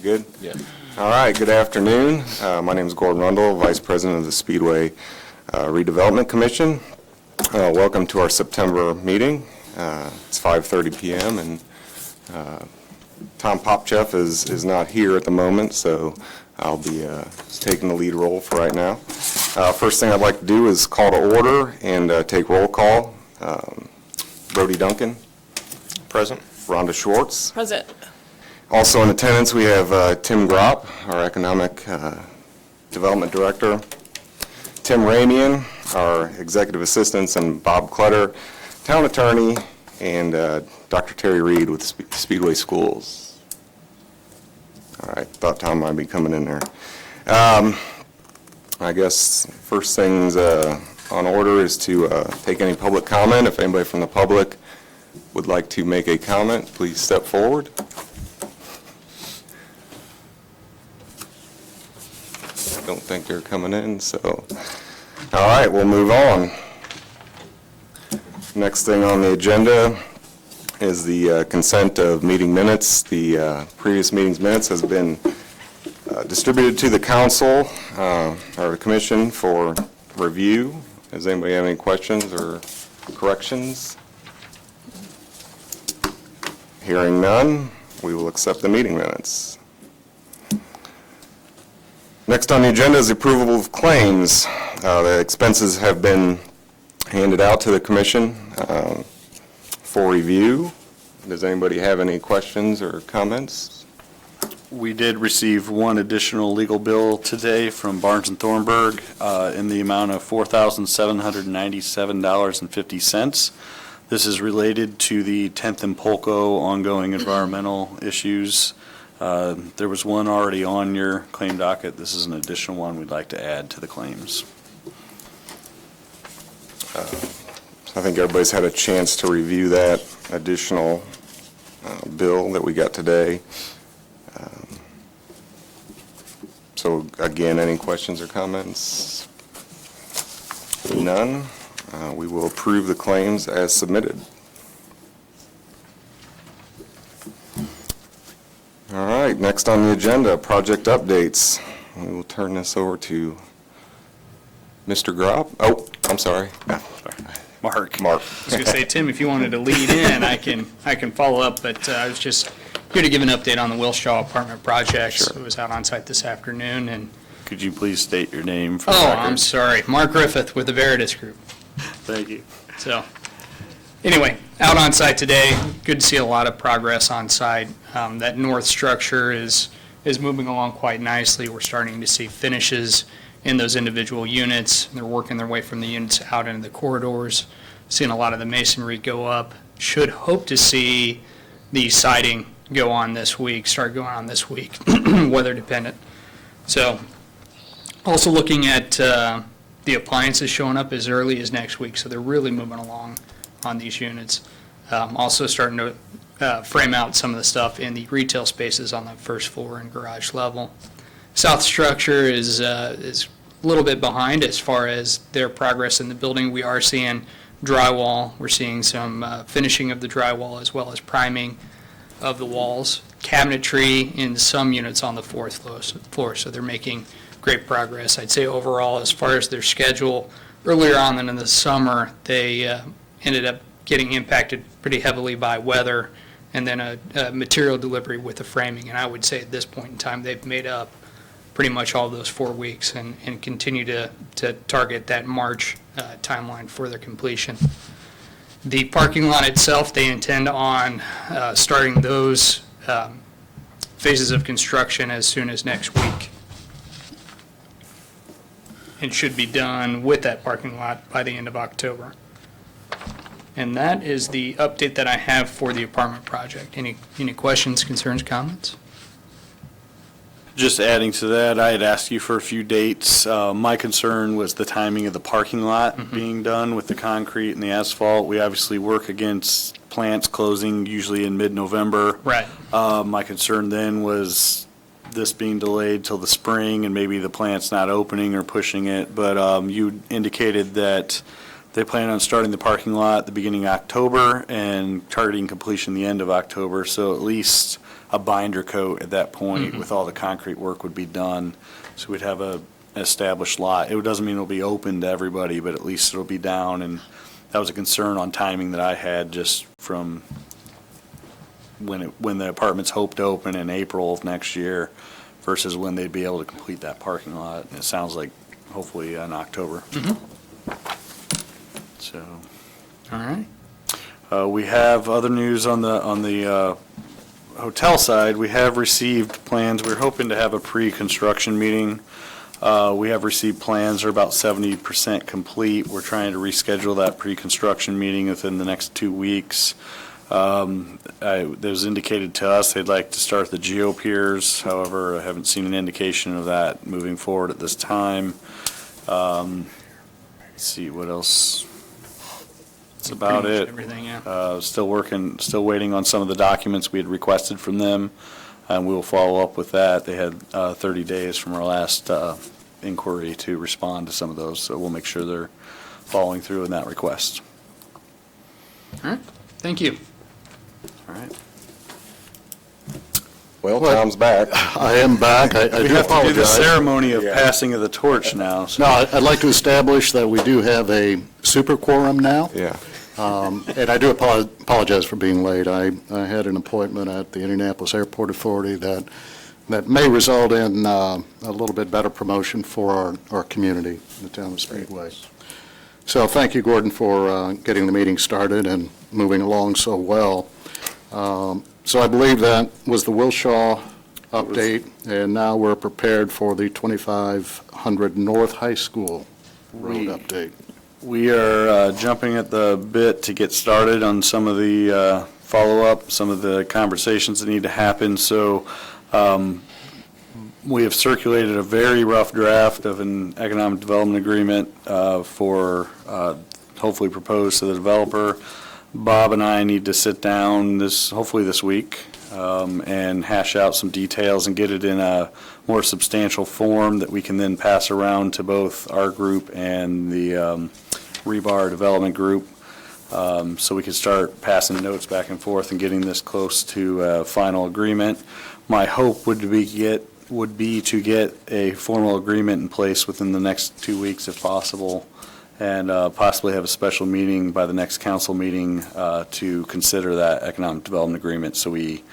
Good? Yeah. All right, good afternoon. My name is Gordon Rundle, Vice President of the Speedway Redevelopment Commission. Welcome to our September meeting. It's 5:30 p.m. and Tom Popchef is not here at the moment, so I'll be taking the lead role for right now. First thing I'd like to do is call to order and take roll call. Brody Duncan. Present. Rhonda Schwartz. Present. Also in attendance, we have Tim Gropp, our Economic Development Director, Tim Ramian, our Executive Assistants, and Bob Clutter, Town Attorney, and Dr. Terry Reed with Speedway Schools. All right, thought Tom might be coming in there. I guess first things on order is to take any public comment. If anybody from the public would like to make a comment, please step forward. Don't think they're coming in, so. All right, we'll move on. Next thing on the agenda is the consent of meeting minutes. The previous meeting's minutes has been distributed to the council or the commission for review. Does anybody have any questions or corrections? Hearing none, we will accept the meeting minutes. Next on the agenda is the approval of claims. The expenses have been handed out to the commission for review. Does anybody have any questions or comments? We did receive one additional legal bill today from Barnes & Thornburg in the amount of $4,797.50. This is related to the 10th and Polko ongoing environmental issues. There was one already on your claim docket. This is an additional one we'd like to add to the claims. I think everybody's had a chance to review that additional bill that we got today. So again, any questions or comments? None. We will approve the claims as submitted. All right, next on the agenda, project updates. We will turn this over to Mr. Gropp. Oh, I'm sorry. Mark. I was going to say, Tim, if you wanted to lead in, I can follow up, but I was just here to give an update on the Wilshaw apartment project. Sure. It was out on site this afternoon. And Could you please state your name for the oh, record? I'm sorry. Mark Griffith with the Veritas Group. Thank you. So anyway, out on site today, good to see a lot of progress on site. That north structure is moving along quite nicely. We're starting to see finishes in those individual units. They're working their way from the units out into the corridors, seeing a lot of the masonry go up. Should hope to see the siding go on this week, start going on this week, weather dependent. So also looking at the appliances showing up as early as next week, so they're really moving along on these units. Also starting to frame out some of the stuff in the retail spaces on the first floor and garage level. South structure is a little bit behind as far as their progress in the building. We are seeing drywall. We're seeing some finishing of the drywall as well as priming of the walls. Cabinetry in some units on the fourth floor, so they're making great progress. I'd say overall, as far as their schedule, earlier on than in the summer, they ended up getting impacted pretty heavily by weather and then a material delivery with the framing. And I would say at this point in time, they've made up pretty much all those 4 weeks and continue to target that March timeline for their completion. The parking lot itself, they intend on starting those phases of construction as soon as next week, and should be done with that parking lot by the end of October. And that is the update that I have for the apartment project. Any questions, concerns, comments? Just adding to that, I had asked you for a few dates. My concern was the timing of the parking lot being done with the concrete and the asphalt. We obviously work against plants closing usually in mid-November. Right. My concern then was this being delayed till the spring and maybe the plant's not opening or pushing it. But you indicated that They plan on starting the parking lot at the beginning of October and targeting completion the end of October, so at least a binder coat at that point with all the concrete work would be done. So we'd have a established lot. It doesn't mean it'll be open to everybody, but at least it'll be down, and that was a concern on timing that I had just from when the apartments hoped to open in April of next year versus when they'd be able to complete that parking lot. And it sounds like hopefully in October. So. All right. We have other news on the hotel side. We have received plans. We're hoping to have a pre-construction meeting. We have received plans. They're about 70% complete. We're trying to reschedule that pre-construction meeting within the next 2 weeks. It was indicated to us they'd like to start the geo-piers. However, I haven't seen an indication of that moving forward at this time. Let's see, what else? That's about it. Everything, yeah. Still waiting on some of the documents we had requested from them, and we will follow up with that. They had 30 days from our last inquiry to respond to some of those, so we'll make sure they're following through in that request. All right. Thank you. All right. Well, Tom's back. I am back. I We do have to do the apologize. ceremony of passing of the torch now. So. No, I'd like to establish that we do have a super quorum now. Yeah. And I do apologize for being late. I had an appointment at the Indianapolis Airport Authority that may result in a little bit better promotion for our community, the town of Speedway. So thank you, Gordon, for getting the meeting started and moving along so well. So I believe that was the Wilshaw update, and now we're prepared for the 2500 North High School road update. We are jumping at the bit to get started on some of the follow-up, some of the conversations that need to happen. So we have circulated a very rough draft of an economic development agreement for hopefully proposed to the developer. Bob and I need to sit down hopefully this week and hash out some details and get it in a more substantial form that we can then pass around to both our group and the Rebar Development Group, so we can start passing notes back and forth and getting this close to a final agreement. My hope would be to get a formal agreement in place within the next 2 weeks if possible, and possibly have a special meeting by the next council meeting to consider that economic development agreement so we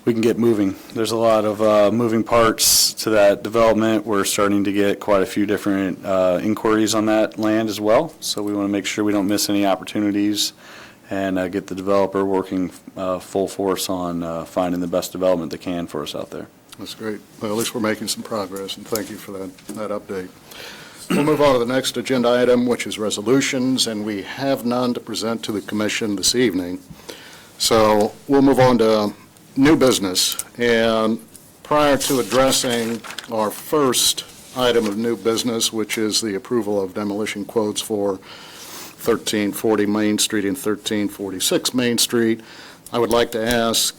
can get moving. There's a lot of moving parts to that development. We're starting to get quite a few different inquiries on that land as well, so we want to make sure we don't miss any opportunities and get the developer working full force on finding the best development they can for us out there. That's great. Well, at least we're making some progress, and thank you for that update. We'll move on to the next agenda item, which is resolutions, and we have none to present to the commission this evening. So we'll move on to new business. And prior to addressing our first item of new business, which is the approval of demolition quotes for 1340 Main Street and 1346 Main Street, I would like to ask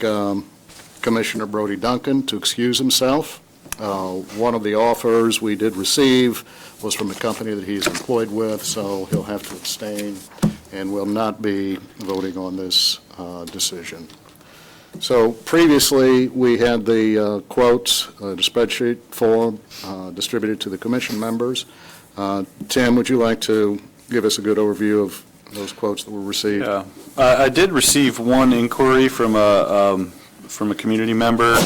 Commissioner Brody Duncan to excuse himself. One of the offers we did receive was from a company that he's employed with, so he'll have to abstain and will not be voting on this decision. So previously, we had the quotes, the spreadsheet form distributed to the commission members. Tim, would you like to give us a good overview of those quotes that were received? Yeah, I did receive one inquiry from a community member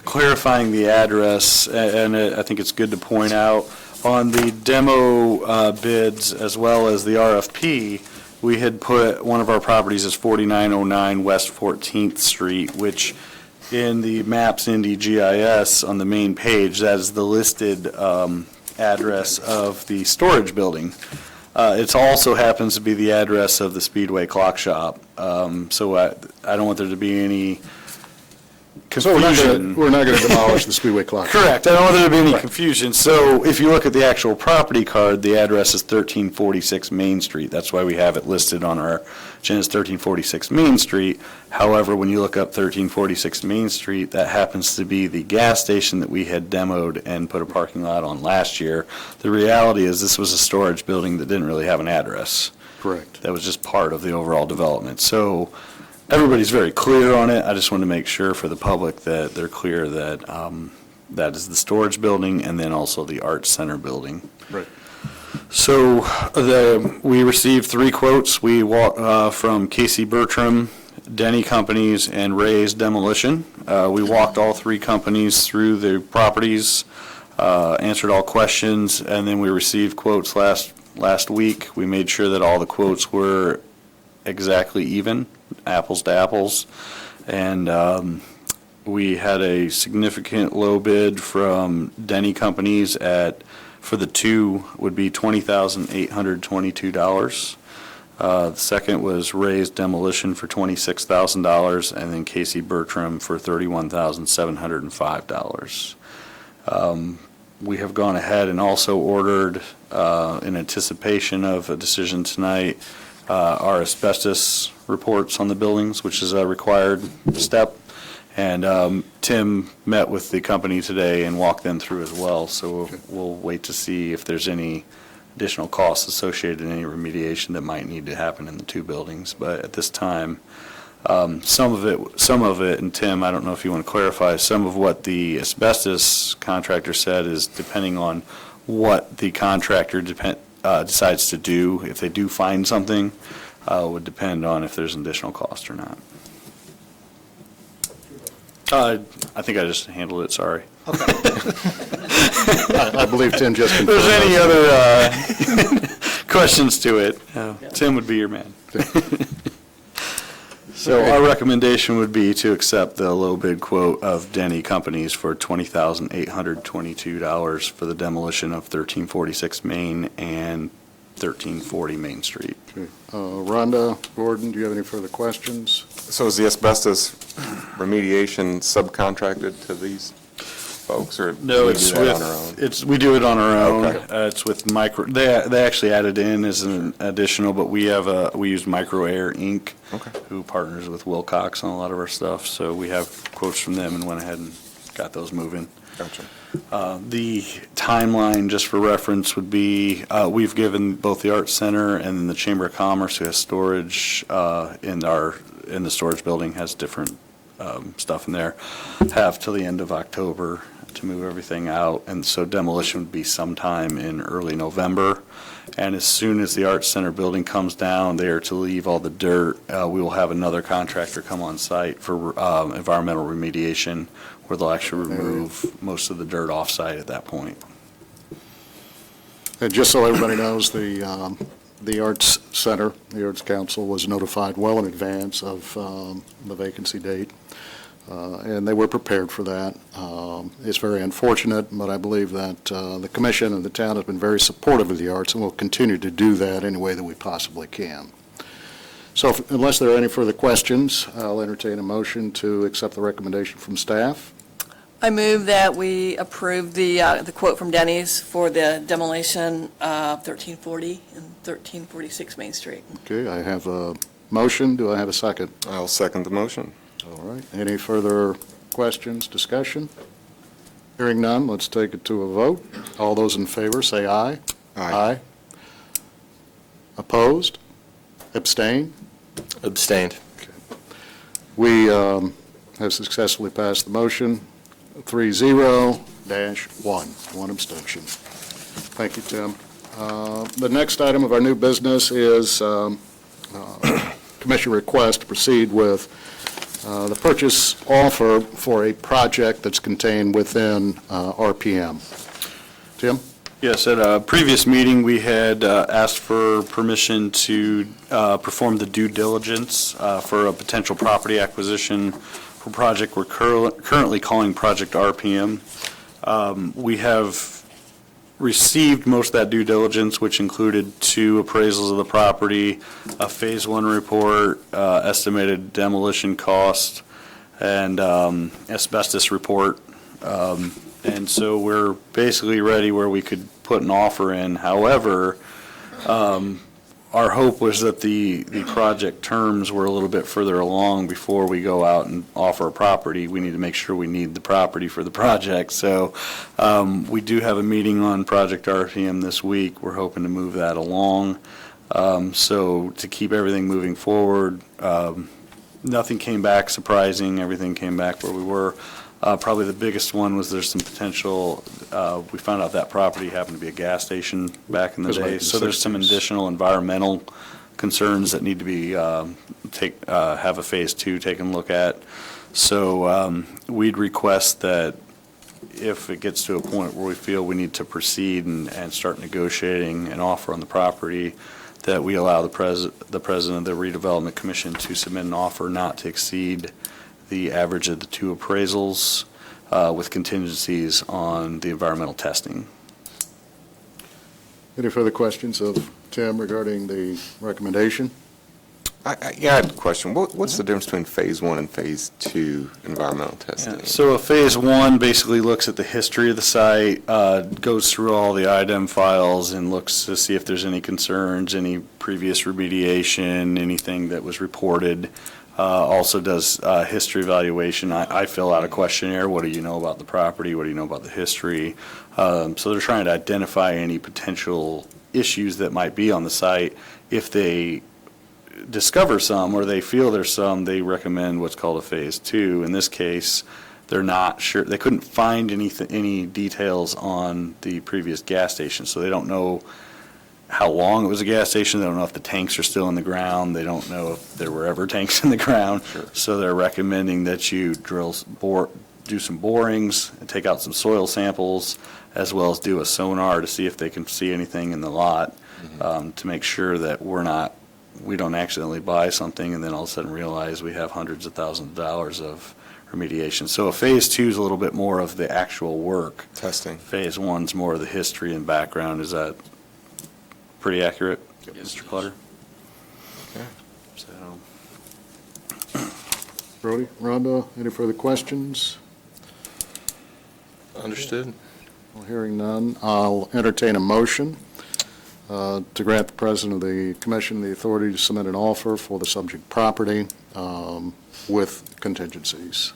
clarifying the address, and I think it's good to point out on the demo bids as well as the RFP, we had put one of our properties as 4909 West 14th Street, which in the maps Indy GIS on the main page, that is the listed address of the storage building. It also happens to be the address of the Speedway Clock Shop. So I don't want there to be any confusion. So we're not going to demolish the Speedway Clock. Correct. I don't want there to be any Right. confusion. So if you look at the actual property card, the address is 1346 Main Street. That's why we have it listed on our agenda as 1346 Main Street. However, when you look up 1346 Main Street, that happens to be the gas station that we had demoed and put a parking lot on last year. The reality is this was a storage building that didn't really have an address. Correct. That was just part of the overall development. So everybody's very clear on it. I just want to make sure for the public that they're clear that that is the storage building and then also the Arts Center building. Right. So we received 3 quotes. We walked from Casey Bertram, Denny Companies, and Ray's Demolition. We walked all 3 companies through the properties, answered all questions, and then we received quotes last week. We made sure that all the quotes were exactly even, apples to apples, and we had a significant low bid from Denny Companies for the 2 would be $20,822. The second was Ray's Demolition for $26,000, and then Casey Bertram for $31,705. We have gone ahead and also ordered, in anticipation of a decision tonight, our asbestos reports on the buildings, which is a required step. And Tim met with the company today and walked them through as well, so we'll wait to see if there's any additional costs associated in any remediation that might need to happen in the 2 buildings. But at this time, some of it, and Tim, I don't know if you want to clarify, some of what the asbestos contractor said is depending on what the contractor decides to do. If they do find something, would depend on if there's an additional cost or not. I think I just handled it, sorry. I believe Tim just If confirmed. there's any other questions to it, Tim would be your man. So our recommendation would be to accept the low bid quote of Denny Companies for $20,822 for the demolition of 1346 Main and 1340 Main Street. Okay. Rhonda, Gordon, do you have any further questions? So is the asbestos remediation subcontracted to these folks, or do No, we it's do that on our own? we do it on our own. Okay. It's with they actually added in as an additional, but we use Micro Air Inc., Okay. who partners with Wilcox on a lot of our stuff, so we have quotes from them and went ahead and got those moving. Gotcha. The timeline, just for reference, would be, we've given both the Arts Center and then the Chamber of Commerce, who has storage in the storage building, has different stuff in there, have till the end of October to move everything out, and so demolition would be sometime in early November. And as soon as the Arts Center building comes down, they are to leave all the dirt. We will have another contractor come on site for environmental remediation, where they'll actually remove most of the dirt off-site at that point. And just so everybody knows, the Arts Center, the Arts Council was notified well in advance of the vacancy date, and they were prepared for that. It's very unfortunate, but I believe that the commission and the town have been very supportive of the arts and will continue to do that any way that we possibly can. So unless there are any further questions, I'll entertain a motion to accept the recommendation from staff. I move that we approve the quote from Denny's for the demolition of 1340 and 1346 Main Street. Okay, I have a motion. Do I have a second? I'll second the motion. All right. Any further questions, discussion? Hearing none, let's take it to a vote. All those in favor, say aye. Aye. Opposed? Abstain? Abstained. We have successfully passed the motion, 3-0-1, one abstention. Thank you, Tim. The next item of our new business is commission request to proceed with the purchase offer for a project that's contained within RPM. Tim? Yes, at a previous meeting, we had asked for permission to perform the due diligence for a potential property acquisition for a project we're currently calling Project RPM. We have received most of that due diligence, which included 2 appraisals of the property, a Phase 1 report, estimated demolition cost, and asbestos report. And so we're basically ready where we could put an offer in. However, our hope was that the project terms were a little bit further along before we go out and offer a property. We need to make sure we need the property for the project. So we do have a meeting on Project RPM this week. We're hoping to move that along. So to keep everything moving forward, nothing came back surprising, everything came back where we were. Probably the biggest one was there's some potential, we found out that property happened to be a gas station back in the Because day. like the So there's some 60s. additional environmental concerns that need to be, have a phase 2 taken a look at. So we'd request that if it gets to a point where we feel we need to proceed and start negotiating an offer on the property, that we allow the president of the redevelopment commission to submit an offer not to exceed the average of the 2 appraisals with contingencies on the environmental testing. Any further questions of Tim regarding the recommendation? Yeah, I had a question. What's the difference between Phase 1 and Phase 2 environmental testing? So a phase 1 basically looks at the history of the site, goes through all the IDEM files and looks to see if there's any concerns, any previous remediation, anything that was reported. Also does history evaluation. I fill out a questionnaire. What do you know about the property? What do you know about the history? So they're trying to identify any potential issues that might be on the site. If they discover some or they feel there's some, they recommend what's called a phase 2. In this case, they're not sure. They couldn't find any details on the previous gas station, so they don't know how long it was a gas station. They don't know if the tanks are still in the ground. They don't know if there were ever tanks in the ground. So they're recommending that you do some borings and take out some soil samples, as well as do a sonar to see if they can see anything in the lot, to make sure that we don't accidentally buy something and then all of a sudden realize we have hundreds of thousands of dollars of remediation. So a phase 2 is a little bit more of the actual work. Testing. Phase 1 is more of the history and background. Is that pretty accurate, Mr. Clutter? Okay. So, Brody, Rhonda, any further questions? Understood. Well, hearing none, I'll entertain a motion to grant the president of the commission the authority to submit an offer for the subject property with contingencies.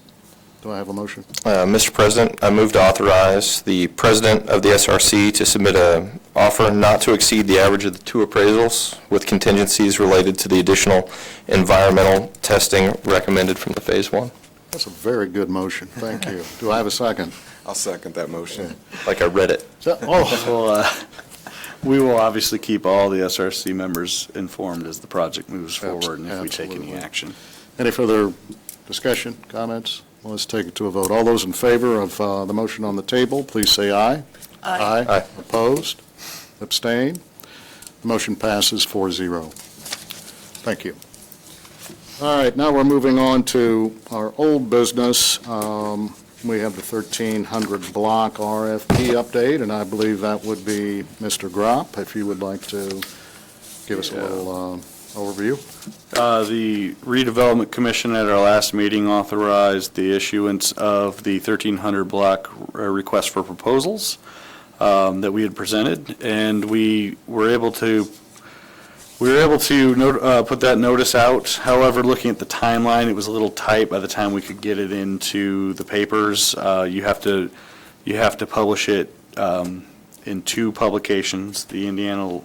Do I have a motion? Mr. President, I move to authorize the president of the SRC to submit an offer not to exceed the average of the 2 appraisals with contingencies related to the additional environmental testing recommended from the Phase 1. That's a very good motion. Thank you. Do I have a second? I'll second that motion. Like I read it. well, we will obviously keep all the SRC members informed as the project moves forward and if we take any Absolutely. action. Any further discussion, comments? Well, let's take it to a vote. All those in favor of the motion on the table, please say aye. Aye. Aye. Opposed? Abstain? The motion passes 4-0. Thank you. All right, now we're moving on to our old business. We have the 1300 block RFP update, and I believe that would be Mr. Gropp, if you would like to give us a little overview. The Redevelopment Commission at our last meeting authorized the issuance of the 1300 block request for proposals that we had presented, and we were able to put that notice out. However, looking at the timeline, it was a little tight by the time we could get it into the papers. You have to publish it in 2 publications. The Indiana,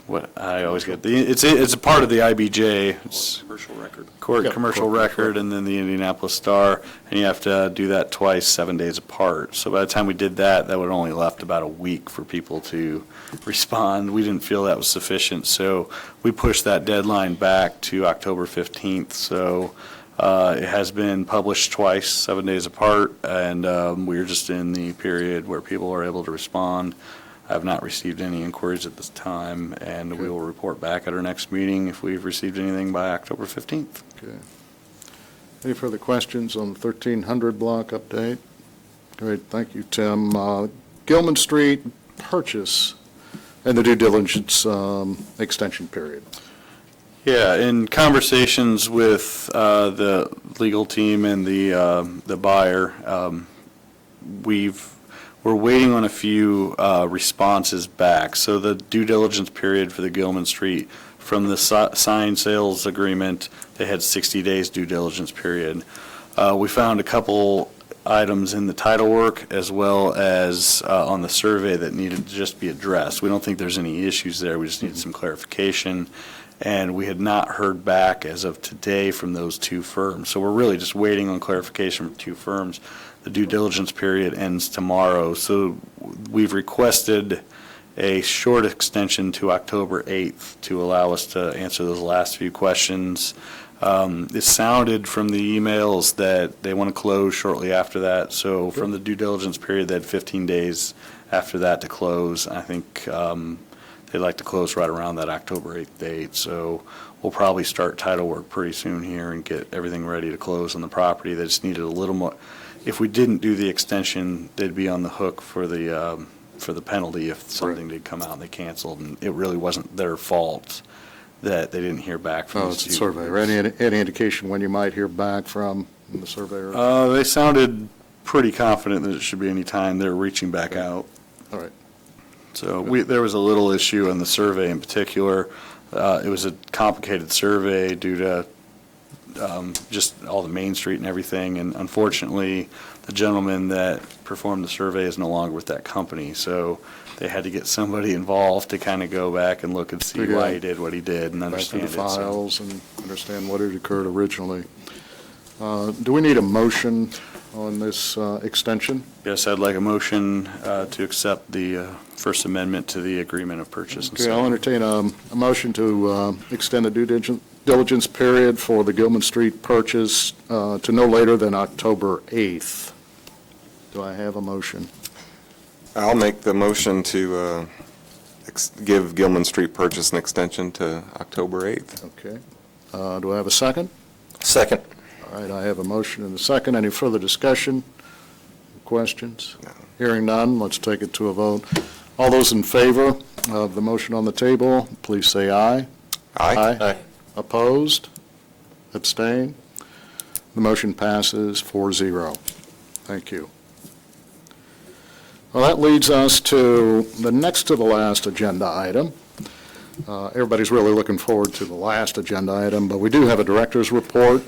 it's a part of the IBJ. It's Commercial record. Commercial record, and then the Indianapolis Star, and you have to do that twice, 7 days apart. So by the time we did that, that would only left about a week for people to respond. We didn't feel that was sufficient, so we pushed that deadline back to October 15th. So it has been published twice, 7 days apart, and we're just in the period where people are able to respond. I have not received any inquiries at this time, and we will report back at our next meeting if we've received anything by October 15th. Okay. Any further questions on the 1300 block update? Great, thank you, Tim. Gilman Street purchase and the due diligence extension period. Yeah, in conversations with the legal team and the buyer, we're waiting on a few responses back. So the due diligence period for the Gilman Street, from the signed sales agreement, they had 60 days due diligence period. We found a couple items in the title work as well as on the survey that needed to just be addressed. We don't think there's any issues there. We just need some clarification. And we had not heard back as of today from those two firms. So we're really just waiting on clarification from two firms. The due diligence period ends tomorrow. So we've requested a short extension to October 8th to allow us to answer those last few questions. It sounded from the emails that they want to close shortly after that. So from the due diligence period, they had 15 days after that to close. I think they'd like to close right around that October 8th date. So we'll probably start title work pretty soon here and get everything ready to close on the property. They just needed a little more. If we didn't do the extension, they'd be on the hook for the penalty if something did come out and they canceled. And it really wasn't their fault that they didn't hear back from Oh, the it's the surveyor. Any indication when you might hear back from the surveyor? They sounded pretty confident that it should be any time. They're reaching back out. All right. So there was a little issue in the survey in particular. It was a complicated survey due to just all the Main Street and everything. And unfortunately, the gentleman that performed the survey is no longer with that company. So they had to get somebody involved to kind of go back and look and see why he did what he did and Back to understand the it. So files and understand what had occurred originally. Do we need a motion on this extension? yes, I'd like a motion to accept the First Amendment to the Agreement of Purchase and Okay, I'll Sale. entertain a motion to extend the due diligence period for the Gilman Street purchase to no later than October 8th. Do I have a motion? I'll make the motion to give Gilman Street purchase an extension to October 8th. Okay. Do I have a second? Second. All right, I have a motion and a second. Any further discussion? Questions? No. Hearing none, let's take it to a vote. All those in favor of the motion on the table, please say aye. Aye. Opposed? Abstain? The motion passes 4-0. Thank you. Well, that leads us to the next to the last agenda item. Everybody's really looking forward to the last agenda item, but we do have a director's report.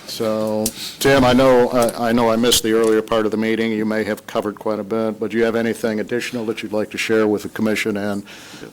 So, Tim, I know I missed the earlier part of the meeting. You may have covered quite a bit, but do you have anything additional that you'd like to share with the commission and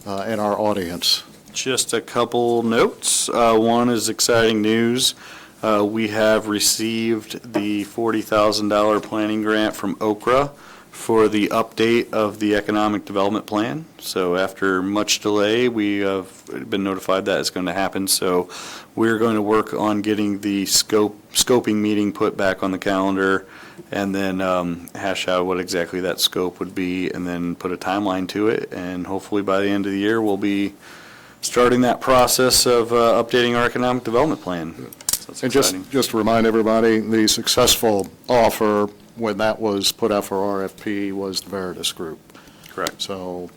our audience? Just a couple notes. One is exciting news. We have received the $40,000 planning grant from Okra for the update of the economic development plan. So after much delay, we have been notified that it's going to happen. So we're going to work on getting the scoping meeting put back on the calendar and then hash out what exactly that scope would be and then put a timeline to it. And hopefully by the end of the year, we'll be starting that process of updating our economic development plan. So that's And exciting. just to remind everybody, the successful offer, when that was put out for RFP, was the Veritas Group. Correct. So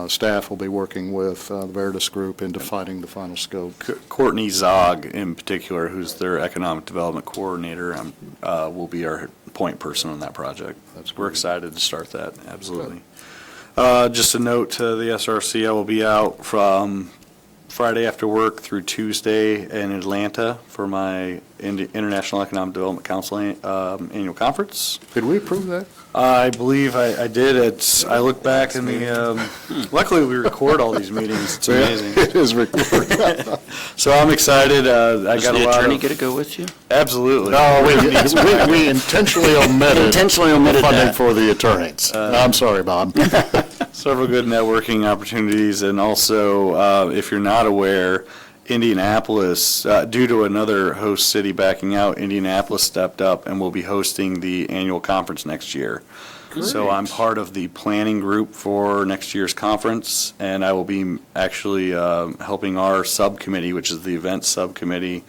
staff will be working with the Veritas Group in defining the final scope. Courtney Zog in particular, who's their economic development coordinator, will be our point person on that project. We're excited to start that, absolutely. Just a note to the SRC, I will be out from Friday after work through Tuesday in Atlanta for my International Economic Development Council annual conference. Did we approve that? I believe I did. I look back in the, luckily we record all these meetings. It's amazing. It is recorded. So I'm excited. I Does got a the lot attorney of. get to go with you? Absolutely. No, we intentionally omitted funding that. for the attorneys. I'm sorry, Bob. Several good networking opportunities, and also, if you're not aware, Indianapolis, due to another host city backing out, Indianapolis stepped up and will be hosting the annual conference next year. So I'm part of the planning group for next year's conference, and I will be actually helping our subcommittee, which is the events subcommittee,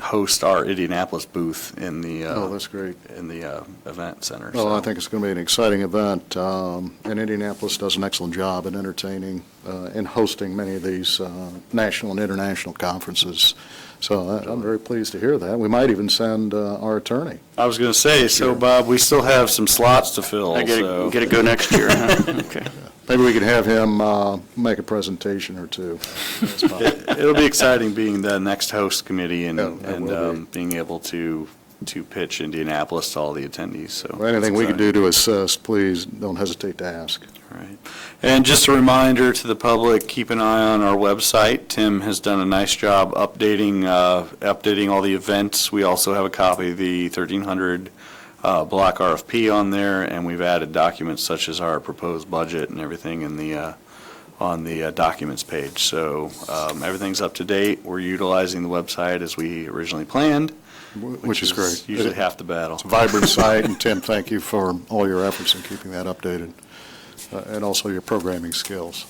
host our Indianapolis booth in the Oh, that's great. event center. Well, So- I think it's going to be an exciting event, and Indianapolis does an excellent job in entertaining and hosting many of these national and international conferences. So I'm very pleased to hear that. We might even send our attorney. I was going to say, so Bob, we still have some slots to fill, I so. get to go next year, huh? Okay. Maybe we could have him make a presentation or two. It'll be exciting being the next host committee and Yeah, it will be. being able to to pitch Indianapolis to all the attendees, so. Anything we can it's do to assist, please don't hesitate to ask. Right. And just a reminder to the public, keep an eye on our website. Tim has done a nice job updating all the events. We also have a copy of the 1300 block RFP on there, and we've added documents such as our proposed budget and everything in the on the documents page. So everything's up to date. We're utilizing the website as we originally planned, Which is great. usually half the battle. It's a vibrant site, and Tim, thank you for all your efforts in keeping that updated, and also your programming skills.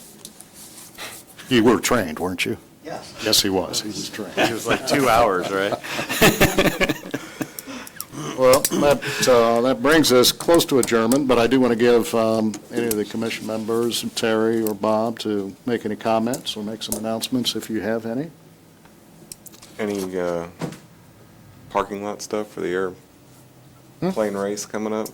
You were trained, weren't you? Yes. Yes, he was. He was trained. It was like 2 hours, right? Well, that brings us close to adjournment, but I do want to give any of the commission members, Terry or Bob, to make any comments or make some announcements if you have any. Any parking lot stuff for the airplane race coming up?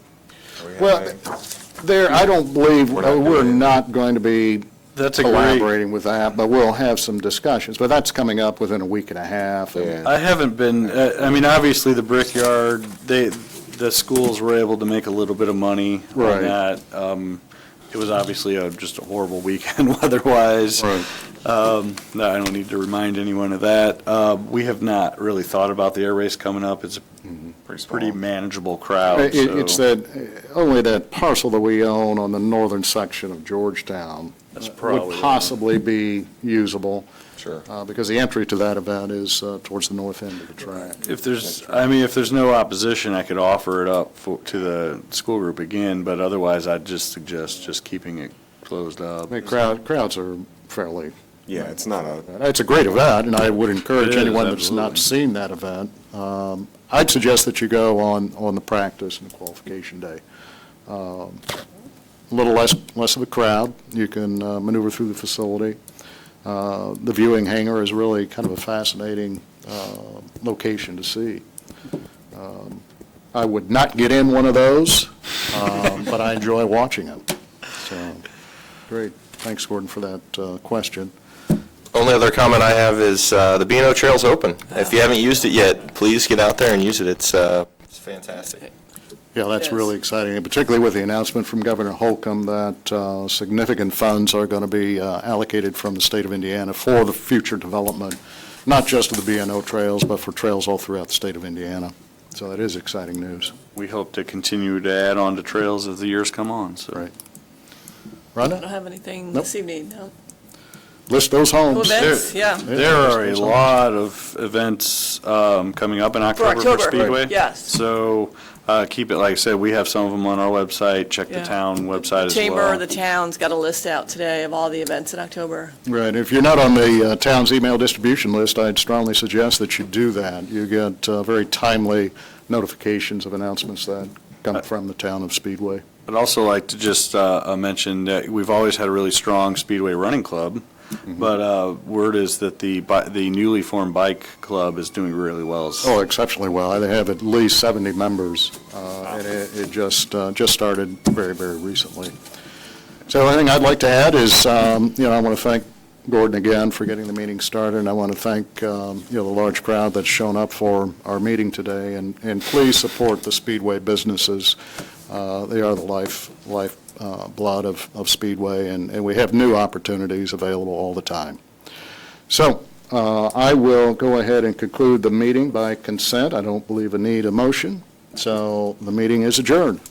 Are we Well, having There, I don't believe, We're not we're doing it. not going to be That's a great, collaborating with that, but we'll have some discussions. But that's coming up within a week and a half. and- Yeah. I haven't been, I mean, obviously, the Brickyard, the schools were able to make a little bit of money Right. on that. It was obviously just a horrible weekend weather-wise. Right. No, I don't need to remind anyone of that. We have not really thought about the air race coming up. It's a pretty small? pretty manageable crowd, It's so that, only that parcel that we own on the northern section of Georgetown That's probably would the possibly be usable, Sure. because the entry to that event is towards the north end of the track. if there's no opposition, I could offer it up to the school group again, but otherwise, I'd just suggest just keeping it closed up. I mean, crowds are fairly, Yeah, it's not a, it's a great event, and I would encourage It is, anyone that's not absolutely. seen that event, I'd suggest that you go on the practice and the qualification day. A little less of a crowd, you can maneuver through the facility. The viewing hangar is really kind of a fascinating location to see. I would not get in one of those, but I enjoy watching them. So, great. Thanks, Gordon, for that question. Only other comment I have is the B&O Trail's open. If you haven't used it yet, please get out there and use it. It's fantastic. Yeah, that's Yes. really exciting, and particularly with the announcement from Governor Holcomb that significant funds are going to be allocated from the state of Indiana for the future development, not just of the B&O trails, but for trails all throughout the state of Indiana. So that is exciting news. We hope to continue to add on to trails as the years come on, so. Right. I don't Rhonda, have anything Nope. this evening, no. list those homes. Events, yeah. There are a lot of events coming up in October for October, Speedway. yes. So keep it, like I said, we have some of them on our website. Check the Yeah. town website as well. Chamber of the Town's got a list out today of all the events in October. Right, if you're not on the town's email distribution list, I'd strongly suggest that you do that. You get very timely notifications of announcements that come from the town of Speedway. I'd also like to just mention that we've always had a really strong Speedway running club, but word is that the newly formed bike club is doing really well. Oh, exceptionally well. They have at least 70 members, and it just started very, very recently. So the only thing I'd like to add is, I want to thank Gordon again for getting the meeting started, and I want to thank, the large crowd that's shown up for our meeting today, and please support the Speedway businesses. They are the lifeblood of Speedway, and we have new opportunities available all the time. So I will go ahead and conclude the meeting by consent. I don't believe I need a motion, so the meeting is adjourned.